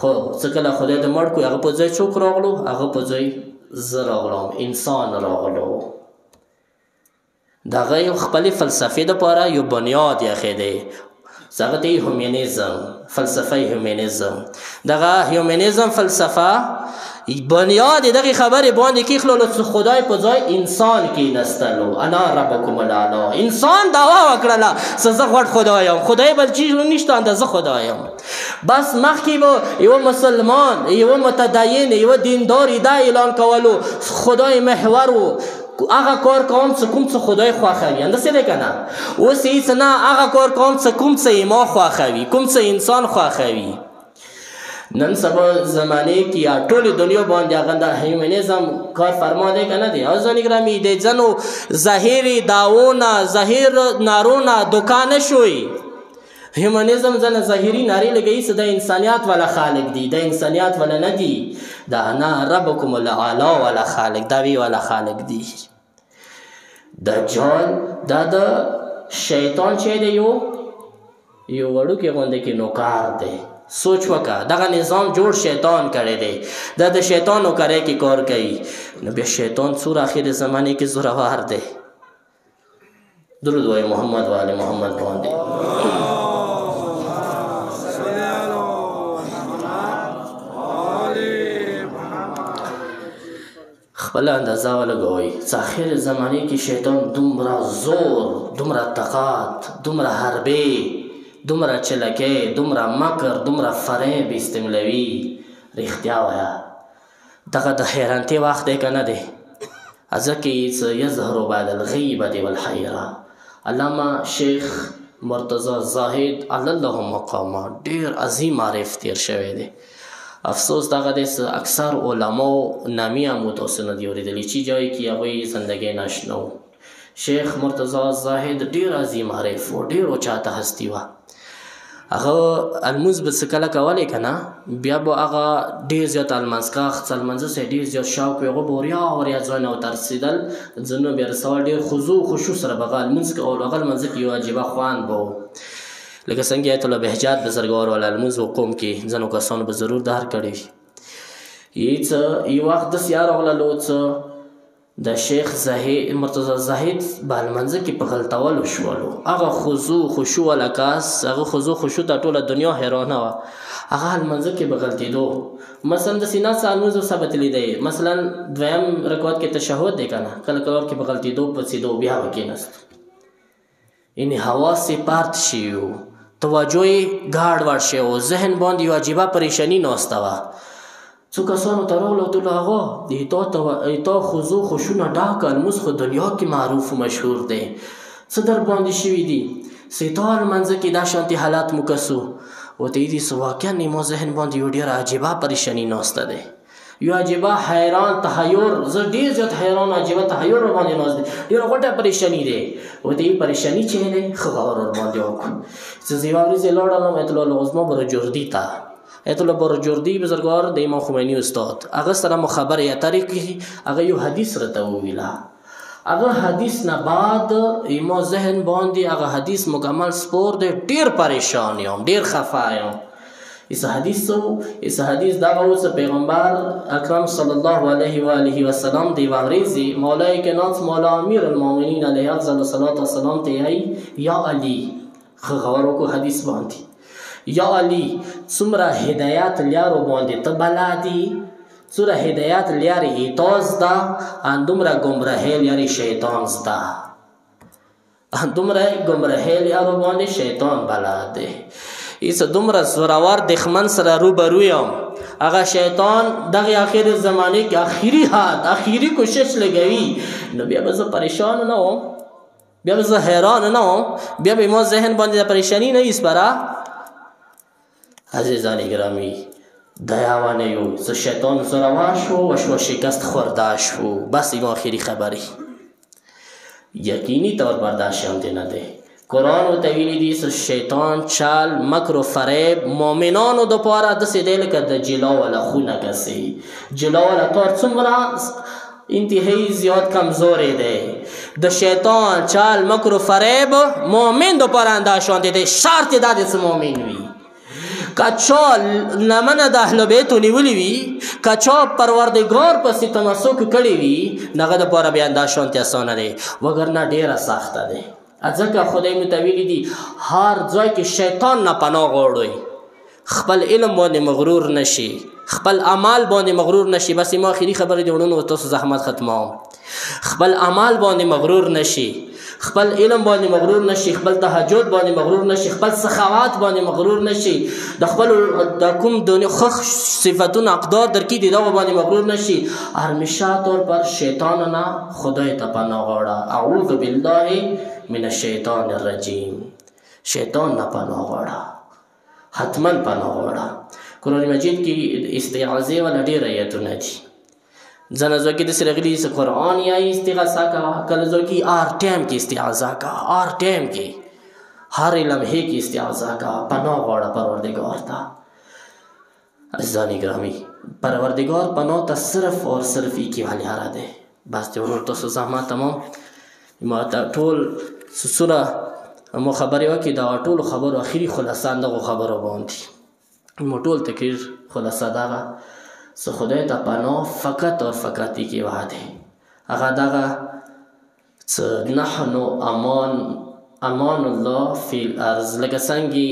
خو څکله خدای د مړ کو هغه په ځای څوک راغلو هغه په ځای زه راغلم انسان راغلو دغه یو خپل فلسفې دپاره یو بنیاد یې دی هغه ته هیومنیزم فلسفه هیومنیزم دغه هیومنیزم فلسفه بنیاد دغه خبرې باندې کېښلو چې خدای په ځای انسان کېنستلو انا ربکم الاعلی انسان دعوا وکړله چې زه غټ خدای یم خدای بل چیز نشته اندازه خدای یم بس مخکې به یو مسلمان یو متدین یو دیندار دا اعلان کولو خدای محور و هغه کار کوم چې کوم څه خدای خوښوي انداسې دی که نه اوس هېڅ نه هغه کار کوم چې کوم څه ما خوښوي کوم څه انسان خوښوي نن سبا زمانه کې ټول دنیا باندې هغه د هیومنیزم کار فرما دی که نه دی او ځان ګرامي د ځنو ظاهري داوونه ظاهر نارونه دوکانه شوي هیومنیزم ځنه ظاهري نارې لګوي چې د انسانیت والا خالق دی د انسانیت والا نه دی د انا ربکم الاعلی والا خالق دا وی والا خالق دی دجال دا د شیطان چې دی یو وړوکی غوندې کې نوکار دی سوچ وکا دغه نظام جوړ شیطان کړی دی دا د شیطان نوکرۍ کې کار کوي نو بیا شیطان څور آخر زمانه کې زورور دی درود وای محمد و آل محمد باندې خپله اندازه ولګوئ چې آخر زمانې کې شیطان دومره زور، دومره طاقت، دومره حربې، دومره چلکۍ، دومره مکر، دومره فریب استعمالوي. رښتیا وایه دغه د حیرانتۍ وخت دی که نه دی؟ ځکه چې یظهر بعد الغیبة والحیرة. علامه شیخ مرتضی زاهد علی الله مقامه ډېر عظیم عارف تیر شوی دی. افسوس دغه دی چې اکثر علماو نامی هم تاسو نه دي اورېدلي چې جای کې هغوی زندګۍ ناشنا و. شیخ مرتضی زاهد ډېر عظیم عارف و، ډېر اوچاته هستي وه. هغه المونځ به څه کله کولی که نه، بیا به هغه ډېر زیات المنځکاخ څه لمانځه سه ډېر زیات شوق وي، هغه به وریا ځای نه ورترسېدل، ځینو بیا رسول ډېر خضوع خشوع سره به هغه لمونځ کول. هغه لمانځه کې یو عجیبه خوند به و، لکه څنګه ایت الله بهجت بزرګوار والا لمونځ و قوم کې ځینو کسانو به ضرور دهر کړی وي. یو وخت داسې راغللو چې د شیخ مرتضی زاهد په لمانځه کې په غلطولو شولو. هغه خضوع خشوع والا کس، هغه خضوع خشوع ته ټوله دنیا حیرانه وه. هغه لمانځه کې به غلطېدو. مثلا داسې ناڅه لمونځ ثبت لیدی، مثلا دویم رکعت کې تشهد دی که نه، کله کله کې به غلطېدو پڅېدو، بیا به کېناست. یعنې حواس یې پرت شوي وو، توجه یې ګاډ وډ شوی و، ذهن باندې یو عجیبه پریشاني ناسته وه. څو کسانو ته راغلو ته هغه ایتا خضوع خشوع نه ډک لمونځ خو دنیا کې معروف و مشهور دی، څه در باندې شوي دي؟ ستا لمانځه کې دا شانتې حالات مو کسو ورته یې دي چې واقعا ما ذهن باندې یو ډېره عجیبه پریشاني ناسته دی، یو عجیبه حیران تحیر، زه ډېر زیات حیران عجیبه تحیر ورباندې ناست دی، ډېره غټه پریشاني دی. ورته یې پریشاني چې دی ښه غور ورباندې وکړو. چې زه یوه ورځ لاړم ایت الله العظمه برجردي ته. ایت الله برجردي بزرګوار د امام خمیني استاد، هغه سره مو خبرې اترې کړي. هغه یو حدیث راته وویله. هغه حدیث نه بعد ما ذهن باندې هغه حدیث مکمل سپور دی، ډېر پریشان یم، ډېر خفه یم. اس حدیث دغه و چې پیغمبر اکرم صلی الله علیه و آله وسلم دی ورځې مولای کائنات مولا امیر المؤمنین علیه افضل الصلاة والسلام ته یې یا علی، ښه غور وکړو حدیث باندې، یا علی څومره هدایت لیارو باندې ته بلدي، څومره هدایت لیارې تا زده، همدومره ګمراهۍ لیارې شیطان زده، همدومره ګمراهۍ لیارو باندې شیطان بلد دی. ایسه دومره زورور دښمن سره روبرو یم، هغه شیطان دغه آخر زمانې کې آخري حد آخري کوشش لګوي. نو بیا به زه پریشان نه وم، بیا به زه حیران نه وم، بیا به ما ذهن باندې د پریشانی نه ایسپره. عزیزان گرامی دیا ونیو ز شیطان زورور شو و شکست خورده شو. بس این آخری خبری یقینی طور برداشت هم دی نده. قرآن و تویلی دیس شیطان چال مکر و فریب مومنان و دوپاره دسی دیل که ده جلا ولا خونه کسی جلا ولا طور څومره انتهایی زیاد کمزوری دی. د شیطان چال مکر و فریب مومن دوپاره انداشانده دی. شرط داده چې مومن وی. کچا لمنه د اهل بیت نیولی وی، کچا پروردگار پسې تمسک کړی وی، نغه د پاره بیا انداشانته اسانه دی، وګرنه ډیره سخته دی. ځکه خدای متویلی دی هر ځای کې شیطان نه پناه غواړي، خپل علم باندې مغرور نشي، خپل اعمال باندې مغرور نشي. بس ما اخري خبرې دی ورونو تاسو زحمت ختموم. خپل اعمال باندې مغرور نشي، خپل علم باندې مغرور نشي، خپل تهجد باندې مغرور نشي، خپل سخاوت باندې مغرور نشي، د خپل د کوم دنیا خخ صفاتونه اقدار درکې دي دغه باندې مغرور نشي. همیشه طور پر شیطان نه خدای ته پناه غواړه. اعوذ بالله من الشیطان الرجیم. شیطان نه پناه غواړه، حتما پناه غواړه. قرآن مجید کې استعاذې ولا ډېر آیتونه دي. ځنه ځای کې داسې راغلي چې قرآن یا استغاثه کوه، کله ځای کې هر ټایم کې استعاذه کوه، هر ټایم کې هر لمحې کې استعاذه کوه، پناه غواړه پروردگار ته. عزیزان گرامی پروردگار پناه ته صرف اور صرف یې کې ولیاره دی. بس دی ورور تاسو زحمت تمام ما ته ټول سوره مو خبرې وکړي د ټولو خبرو اخري خلاصه دغو خبرو باندې مو ټول تکریر خلاصه دغه څه خدای ته پناه فقط اور فقط یې کې وعده هغه دغه څه نحنو امان الله فی الارض. لکه څنګه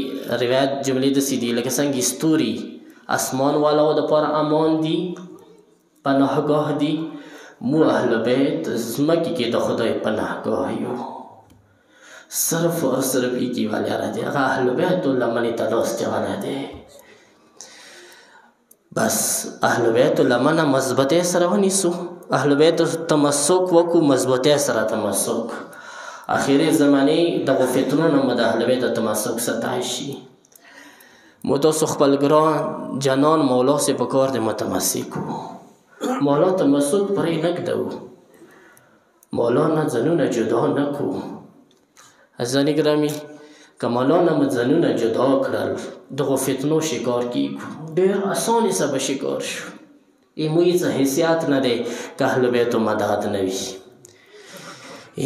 روایت جملې داسې دي لکه څنګه ستوري اسمان والاو دپاره امان دي، پناهګاه دي، مو اهل بیت زمکی کې د خدای پناهگاه یو، صرف اور صرف ایکی والی را دی، اگه اهل بیت لمنی تلوس جوانا دی. بس اهل بیت لمن مضبطه سره ونیسو، اهل بیت تمسک وکو، مضبطه سره تمسک. آخری زمانی دغه فتنو نه د اهل بیت تمسک ستای شي. مو تاسو خپل ګران جانان مولا سي په کار د متمسک وو. مولا تمسک پرې نکدو، مولا نه ځنونه جدا نکو. عزیزان گرامی که مولا نه ځنونه جدا کړل دغه فتنو شکار کیږو، ډېر اسانه سه به شکار شو. ایمو هیڅ حیثیت نه دی که اهل بیتو مدد نه وي،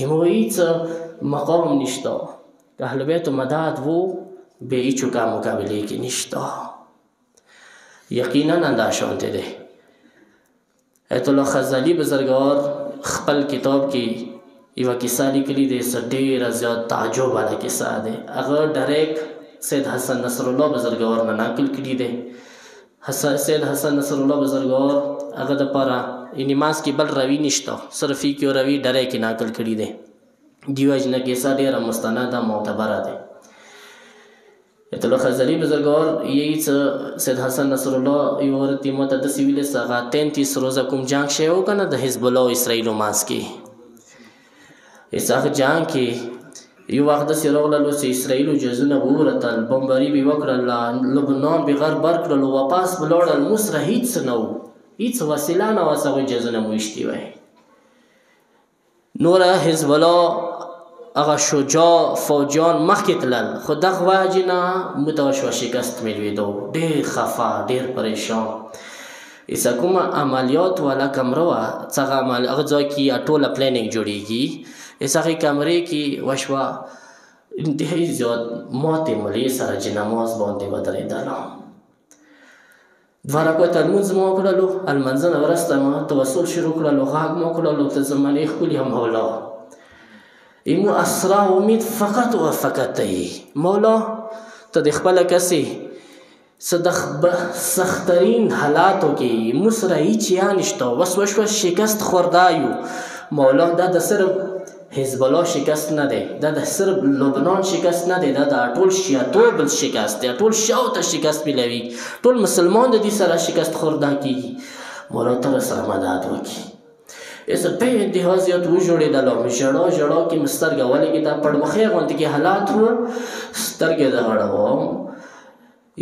ایمو هیڅ مقام نشته که اهل بیتو مدد وو به هیچو که مقابله کې نشته. یقینا دا شانته دی. ایت الله غزالی بزرگوار خپل کتاب کې یوه کیسه لیکلې دی، څه ډېره زیات تعجب والا کیسه دی. هغه ډایرکټ سید حسن نصر الله بزرگوار نه نقل کړي دی. سید حسن نصر الله بزرگوار هغه دپاره نماز کې بل روي نشته، صرف یې یو روي ډایرکټ نقل کړي دی. دې وجې نه کیسه ډېره مستنده معتبره دی. ایت الله غزالی بزرگوار یہی سید حسن نصر الله یو ورځ ما ته داسې ویلې چې هغه 33 روزه کوم جنګ شوی و که نه د حزب الله او اسرائیلو منځ کې. هغه جنګ کې یو وخت داسې راغللو چې اسرائیلو جزونه به وورتل، بمباري به یې وکړل، لبنان به غر بر کړل، واپس به لاړل. موږ سره هېڅ نه و، هېڅ وسیله نه وه چې هغوی جزونه مو ویشتي وی. نوره حزب الله هغه شجاع فوجیان مخکې تلل، خو دغه وجې نه موږ ته وشوه شکست میلوېدو. ډېر خفه، ډېر پریشان. ایسا کومه عملیات والا کمره وه چې هغه ځای کې ټوله پلانینګ جوړېږي. ایسا هغې کمرې کې وشوه انتهایي زیات ماتې ملې سره چې نماز باندې ودرېدلم. 2 رکعته لمونځ مو وکړلو، المنځه نه وروسته ما توسل شروع کړلو، غږ مو کړلو ته زمانې ښکلي مولا. ایمو اسرا امید فقط و فقط ته مولا ته د خپله کسې څه د سختترین حالاتو کې موږ سره هېڅ یا نشته، بس وشوه شکست خورده یو. مولا دا د صرف حزب الله شکست نه دی، دا د صرف لبنان شکست نه دی، دا د ټول شیعتوب شکست دی، ټول شیعو ته شکست میلوي، ټول مسلمان د دې سره شکست خورده کېږي. مولا ته راسره مدد وکړي. ایسا په انتها زیات وژړېدلم، ژړا ژړا کې مې سترګه ولګېده، پړمخۍ غوندې کې حالات وو، سترګې د غړوم.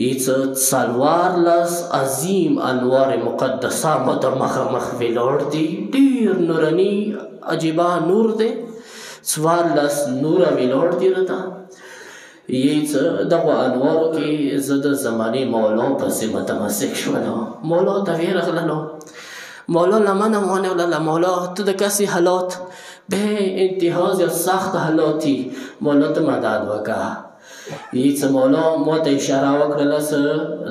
هېڅ 14 عظیم انوار مقدسه مو ته مخامخ ولاړ دي، ډېر نوراني عجیبه نور دی، 14 نوره ولاړ دي راته. هېڅ دغو انوارو کې زه د زمانې مولا پسې متمسک شولم. مولا ته ویرغللو، مولا لمنه ونیولله. مولا ته د کسې حالات به انتها زیات سخت حالاتي، مولا ته مدد وکړه. هېڅ مولا ما ته اشاره وکړله چې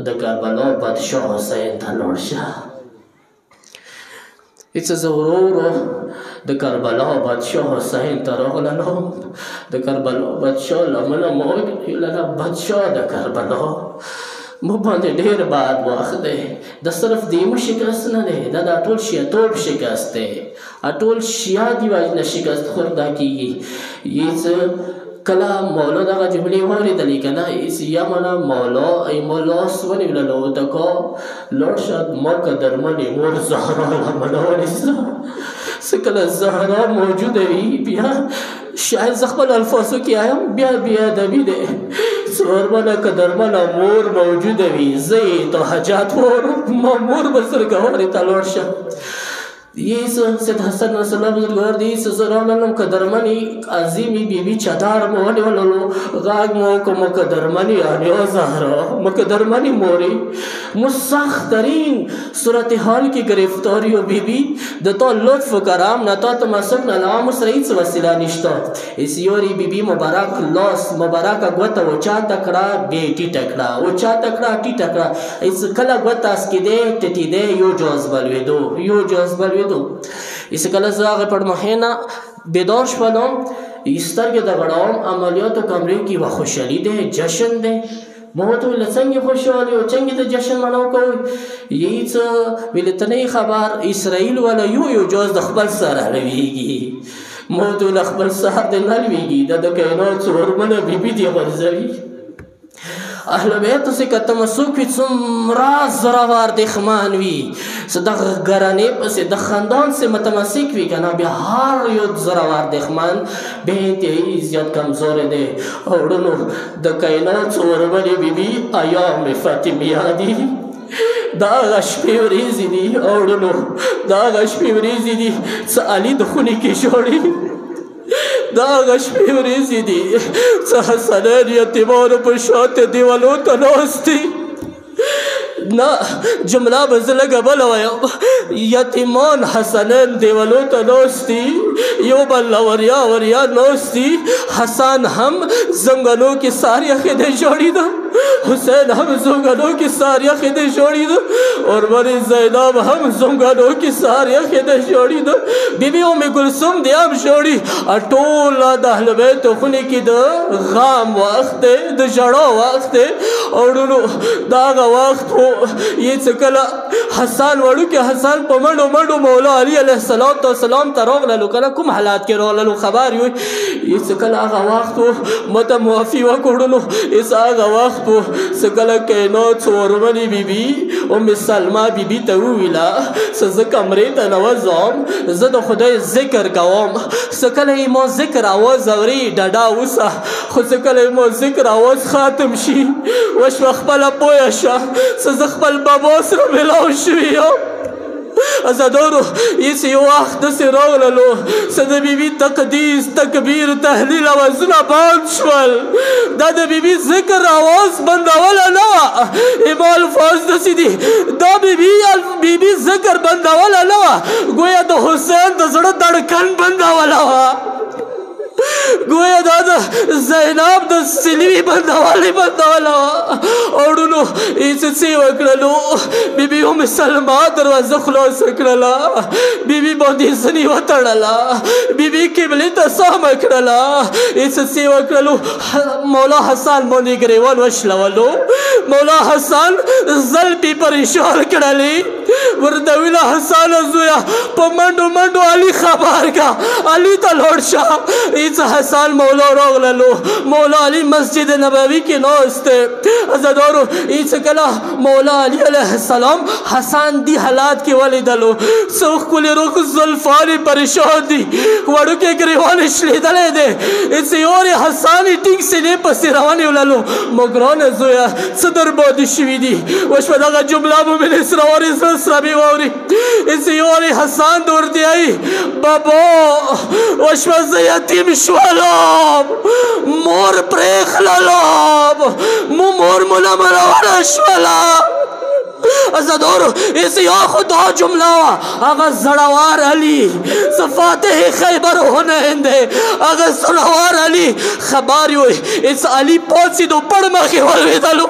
د کربلا بادشاه حسین ته لاړ شه. هېڅ زه ورو ورو د کربلا بادشاه حسین ته راغللم. د کربلا بادشاه لمنه ما وکړله، بادشاه د کربلا مو باندې ډېر بد وخت دی، د صرف د ایمو شکست نه دی، دا د ټول شیعتوب شکست دی، ټول شیعه د وجې نه شکست خورده کېږي. هېڅ کله مولا دغه جملې واورېدلې که نه، هېڅ یمنه مولا ایمو لاس ونیوللو، ورته کا لاړ شه ما قدرمنې مور زهرا لمنه ونیسه. څه کله زهرا موجوده وي بیا شاید زه خپل الفاظو کې آیم بیا بېادبي دی. څوارمنه قدرمنه مور موجوده وي، زه یې ته حاجت وارم، ما مور بزرګوارې ته لاړ شه. هېڅ سید حسن نصر الله بزرګوار د هېڅ زه راغلم، قدرمنې عظیمې بیبي چادر مو ونیوللو، غږ مو وکړو مقدرمنې انیا زهرا، مقدرمنې مورې مو سخت ترین صورتحال کې گرفتاری و بیبي، د تا لطف و کرم نه، تا تمسک نه علاوه مو سره هېڅ وسیله نشته. هېڅ یورې بیبي مبارک لاس مبارکه ګوته اوچاته کړه، بیا یې ټیټه کړه، اوچاته کړه ټیټه کړه. هېڅ کله ګوته اسکېدی ټیټېدی، یو جاذبه لوېدو، یو جاذبه لوېدو. هېڅ کله زه هغې پړمخۍ نه بیدار شولم، سترګې د غړوم، عملیاتو کمرې کې یوه خوشحالي دی، جشن دی، ما ورته وویل څنګه خوشحالي او څنګه د جشن مناو کوئ یی څه ویل ته نه خبر اسرائیل والا یو جوز د خپل سره لویږي ما ورته ویل خپل سر دې نه لویږي دا د کائنات څوارمنه بیبي دې غورځوي اهل بیتو سے که تمسک وي څومره زورور دښمن وي څه دغه ګرانۍ پسې د خاندان سے متمسک وي که نه بیا هر یو زورور دښمن بې انتهایي زیات کمزوری دی او وروڼو د کائنات څوارمنې بیبي ایام فاطمیه دي دا هغه شپې ورځې دي او وروڼو دا هغه شپې ورځې دي څه علي د خونې کې جوړي دا هغه شپې ورځې دي څه حسنین یتیمانو په شاته دیوالو ته ناست دي نه جمله به زه لږه بله وایم یتیمان حسنین دیوالو ته ناست دي یو بل له وریا ناست دي حسن هم زنګنو کې سار یخې دی جوړېده حسین هم زنګنو کې سار یخې دی جوړېده اور بلې زینب هم زنګنو کې سار یخې دی جوړېده بیبي ام کلثوم دی هم جوړي ټوله د اهل بیتو خونې کې د غم وخت دی د ژړا وخت دی او وروڼو دا هغه وخت و یې څه کله حسن وړوکی حسن په منډو مولا علي علیه السلام ته راغللو که نه کوم حالات کې راغللو خبر یې یې څه کله هغه وخت و ما ته معافي وکړو وروڼو یې هغه وخت و څه کله کائنات څوارمنې بیبي ام سلمه بیبي ته وویله څه زه کمرې ته نوځم زه د خدای ذکر کوم څه کله یې ما ذکر اواز اوري ډډه اوسه خو څه کله یې ما ذکر اواز ختم شي وشوه خپله پویه شه څه زه خپل بابا سره ملاو شوي یم ازادارو یې یو وخت داسې راغللو څه د بیبي تقدیس تکبیر تحلیل اوازونه بند شول دا د بیبي ذکر اواز بندوله نه وه اما الفاظ داسې دي دا بیبي ذکر بندوله نه وه گویا د حسین د زړه دړکن بندوله وه گویا دا د زینب د سلیوي بندوالې بندوله وه او وروڼو یې څه وکړلو بیبي ام سلمه دروازه خلاصه کړله بیبي باندې زنې وتړله بیبي قبلې ته سمه کړله یې څه وکړلو مولا حسن باندې ګریوان وشلولو مولا حسن زلفې پریشان کړلې ورته ویله حسنه زویه په منډو علي خبر کا علي ته لاړ شه حسن مولا راغللو مولا علی مسجد نبوی کې ناست دی عزادارو څه کله مولا علی علیه السلام حسن دی حالات کې ولیدلو څه ښکلې رخ زلفانې پریشان دي وړوکی ګریوان شلېدلی دی څه یورې حسن یې ټینګ سینې پسې روانې وللو ما ګرانه زویه څه درباندې شوي دي وشوه دغه جمله مومن اسراوارې زړه سره مې واوري څه یورې حسن ته ورته وایي بابا وشوه زه یتیم شولم مور پریخللم مور ملا مروره شوله عزادارو ایسی یا خدا جمله اغا زڑوار علی صفاتح خیبر هنند اغا زڑوار علی خباری ہوئی اس علی پوچی دو پڑ مخی والوی دلو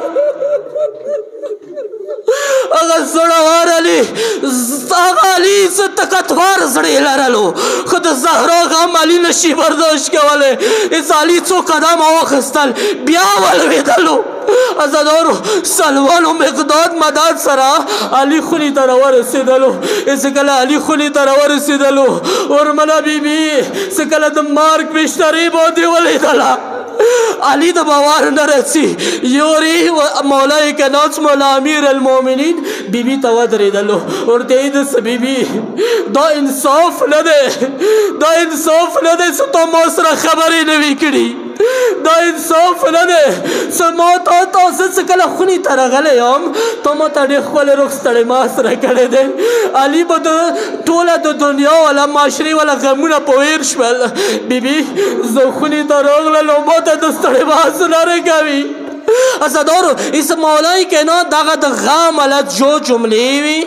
اغا زڑوار علی طاقتور زړی لرلو خو د زهرا غم علي نشي برداشت کولی هېڅ علي څو قدمه واخیستل بیا ولوېدلو عزادارو سلمان و مقداد مدد سره علي خونې ته راورسېدلو چې کله علي خونې ته راورسېدلو ورمنه بیبي چې کله د مارګ بشترې باندې ولیدله علي د باور نه رسي یوري مولای کائنات مولا امیر المؤمنین بیبي ته ودرېدلو ورته یې داسې بیبي دا انصاف نه دی دا انصاف نه دی چې تا ما سره خبرې نه وي کړي دا انصاف نه دی چې ما تاسو څه کله خونې ته راغلی یم تا ما ته ډېر ښکلی رخ ستړی ما سره کړی دی علي به د ټوله د دنیا والا معاشرې والا غمونه په ویر شول بیبي زه خونې ته راغللو ما ته د ستړی بحثونه راکوي عزادارو اس مولای کائنات دغه د غم حالت جو جملې وي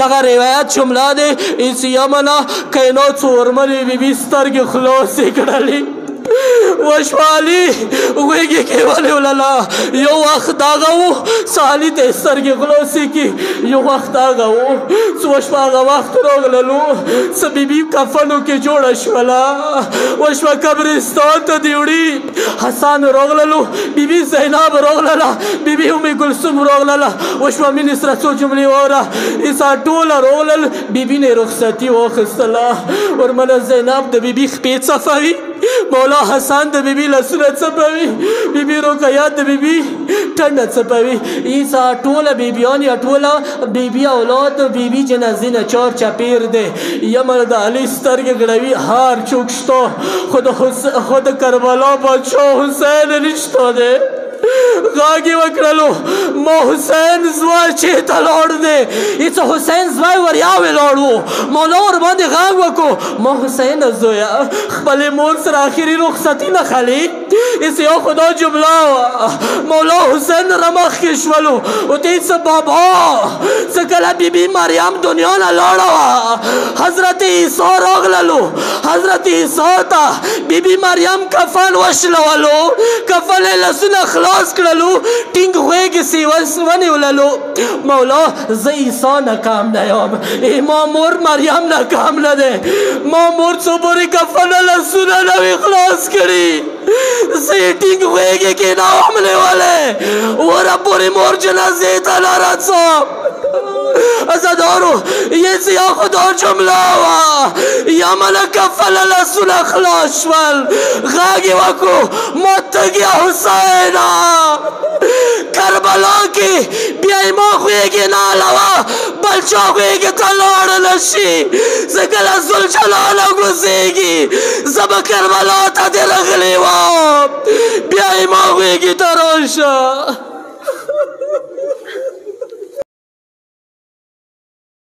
دغه روایت جمله دی اس یمنه کائنات څوارمنې بیبي سترګې خلاصې کړلې وشوالي ویږي کې ولې ولاله یو وخت داغه و سالي ته سترګې خلاصې کې یو وخت داغه و څه وشوه هغه وخت راغللو څه بیبي کفنو کې جوړه شوله وشوه قبرستان ته دې وړي حسن راغللو بیبي زینب راغلله بیبي ام کلثوم راغلله وشوه مینې سره څو جملې واوره عیسی ټوله راغلل بیبي نه رخصتي واخیستله ورمنه زینب د بیبي خپې څفوي مولا حسن د بیبي لاسونه څپوي بیبي رقیه د بیبي ټنډه څپوي عیسی ټوله بیبیان یا ټوله بیبي اولاد د بیبي جنازې نه چار چاپیر دی یمر د علي سترګې ګړوي هر چوک شته خو د کربلا بادشاه حسین نشته دی غاګي وکړلو ما حسین زوی چېرته لاړ دی هېڅ حسین زوی وریاوې لاړ و مولا ورباندې غږ وکړو ما حسین زویه خپلې مور سره آخري رخصتي نه خلي هېڅ یو خدا جمله وه مولا حسین را مخکې شولو ورته هېڅ بابا څه کله بیبي مریم دنیا نه لاړه وه حضرت عیسی راغللو حضرت عیسی ته بیبي مریم کفن وشلولو کفن یې لاسونه خلاص کړلو ټینګ غوږې سې ونیوللو مولا زه عیسی ناکام نه یم ما مور مریم ناکام نه دی ما مور څو پورې کفنه لاسونه نه وي خلاص کړي زه یې ټینګ غوږې کې نه وم نیولی وره پورې مور جنازې ته نه راځم ازادارو یه سیا خدا جمله وه یا مله کفله لاسونه خلاص شول غږ یې وکړو ما تږیه حسینه کربلا کې بیا یې ما غوږې نه علاوه بل چا غوږې ته لاړه نه شي زه کله ذوالجلاله کوزېږي زه به کربلا ته دې راغلی وم بیا یې ما غوږې ته راشه